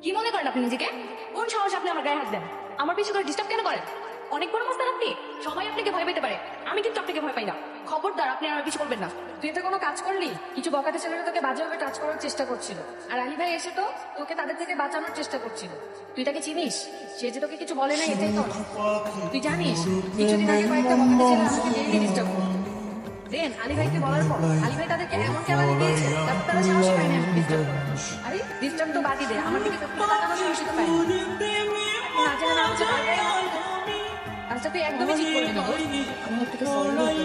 কি মনে করেন আপনি নিজেকে? কোন সাহস আপনি আমার গায়ে হাত দেন? আমার পিছু করে ডিস্টার্ব কেন করেন? অনেক বড় মাস্টার আপনি। সবাই আপনাকে ভয় পেতে পারে, আমি কিন্তু আপনাকে ভয় পাই না। খবরদার, আপনি আমার পিছু করবেন না। তুই তো কোনো কাজ করলি? কিছু বকাতে ছেলেরা তোকে বাজেভাবে টাচ করার চেষ্টা করছিল, আর আলী ভাই এসে তো তোকে তাদের থেকে বাঁচানোর চেষ্টা করছিল। তুই তাকে চিনিস? সে যে তোকে কিছু বলে না এটাই তো। তুই জানিস কিছুদিন আগে কয়েকটা বকাতে ছেলে আমাকে ডেইলি ডিস্টার্ব করতো। দেন আলী ভাইকে বলার পর আলী ভাই তাদেরকে এমন কেলানি দিয়েছে যাতে তারা সাহস পায়নি আমি ডিস্টার্ব করবো। আরে ডিস্টার্ব তো বাদই দে, আমার দিকে তাকানোর সাহসই তো পায়নি। না জানা না হচ্ছে আচ্ছা, তুই একদমই ঠিক করবি না। আমি আপনাকে সরি বলতে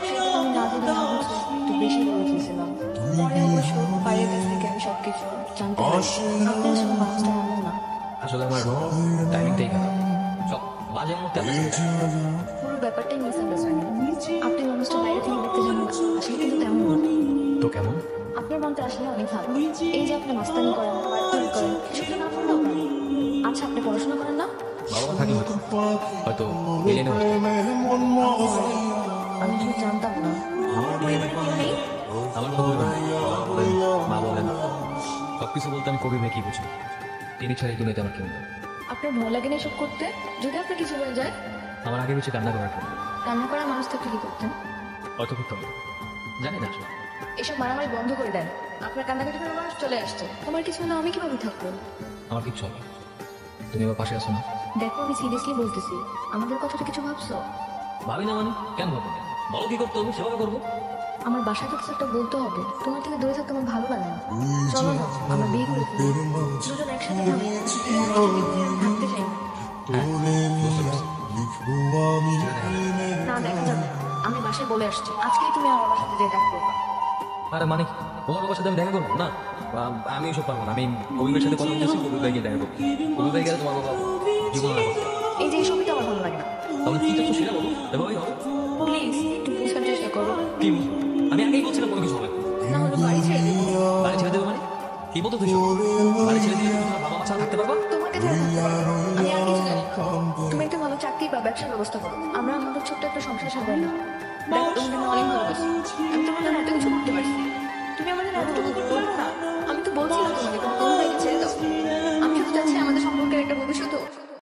সেটা আমি না জেনে না বুঝে একটু বেশি বলে দিয়েছিলাম। পরে অবশ্য বাইরের কাছ থেকে আমি সবকিছু জানতে পারি। আপনি আসলে মানুষটা এমন না। আসলে আমার টাইমিংটাই খারাপ, সব বাজে মুহূর্তে আমি পুরো ব্যাপারটাই মিসআন্ডারস্ট্যান্ডিং। আপনি মানুষটা বাইরে থেকে দেখতে জানেন না, আসলে কিন্তু তেমন না। তো কেমন? আপনার মনটা আসলে অনেক ভালো। এই যে আপনি মাস্তানি করেন, মারধর করেন, এসব তো না করলেও পারেন। আচ্ছা, আপনি পড়াশোনা করেন না? বাবা মা থাকি হয়তো এলেনে আমি আসলে জানতাম না। নেই আমার তো বলবেন মা বলেন সবকিছু বলতে আমি কবি মেয়ে কি বুঝি, তিনি ছাড়া এই দুনিয়াতে আমার কেউ নেই। আপনার ভয় লাগে না এসব করতে? যদি আপনার কিছু হয়ে যায়? আমার আগে পিছিয়ে কান্না করার কেন? রান্না করা মানুষ থাকলে কি করতেন? হয়তো করতাম না, জানি না আসলে। এসব মারামারি বন্ধ করে দেন। আপনার কান্নাকাটি করে মানুষ চলে আসছে। আমার কিছু হলে আমি কিভাবে থাকবো? আমার কিচ্ছু হবে না। তুমি আমার পাশে আছো না? দেখো, আমি সিরিয়াসলি বলতেছি, আমাদের কথাটা কিছু ভাবছো? ভাবি না মানে কেন ভাবো? বলো কি করতে হবে সেভাবে করবো। আমার বাসায় তো কিছু একটা বলতে হবে। তোমার থেকে দূরে থাকতে আমার ভালো লাগে না। চলো না, আমরা বিয়ে করে ফেলি। দুজন একসাথে থাকবো। থাকতে চাই না। না, দেখা যাবে না। আমি বাসায় বলে আসছি, আজকেই তুমি আমার বাবার সাথে যেয়ে দেখা করবা। আরে মানে তোমার বাবার সাথে আমি দেখা করবো না? আমি এসব পারবো না। আমি কবির সাথে কথা বলতেছি, কবির ভাইকে দেখা করবো। কবির ভাই গেলে তোমার বাবা জীবন না করতে। এই যে এই ছবিটা আমার ভালো লাগে না। তাহলে কি চাচ্ছ সেটা বলো, এভাবেই হবে। প্লিজ একটু বোঝার চেষ্টা করো। কি আমি আগেই বলছিলাম কোনো কিছু হবে না। না হলে বাড়ি ছেড়ে দেবো। বাড়ি ছেড়ে দেবো মানে কি বলতো তুই? বাড়ি ছেড়ে দিলে তোমার বাবা মা ছাড়া থাকতে পারবা? তোমাকে ছাড়া থাকতে পারবো না। আমি আর কিছু জানি না। তুমি একটা ভালো চাকরি বা ব্যবসার ব্যবস্থা করো। আমরা আমাদের ছোট্ট একটা সংসার সাজাই না। দেখো, তুমি কিন্তু অনেক ভালোবাসি। আমি তোমার জন্য এত কিছু করতে পারছি।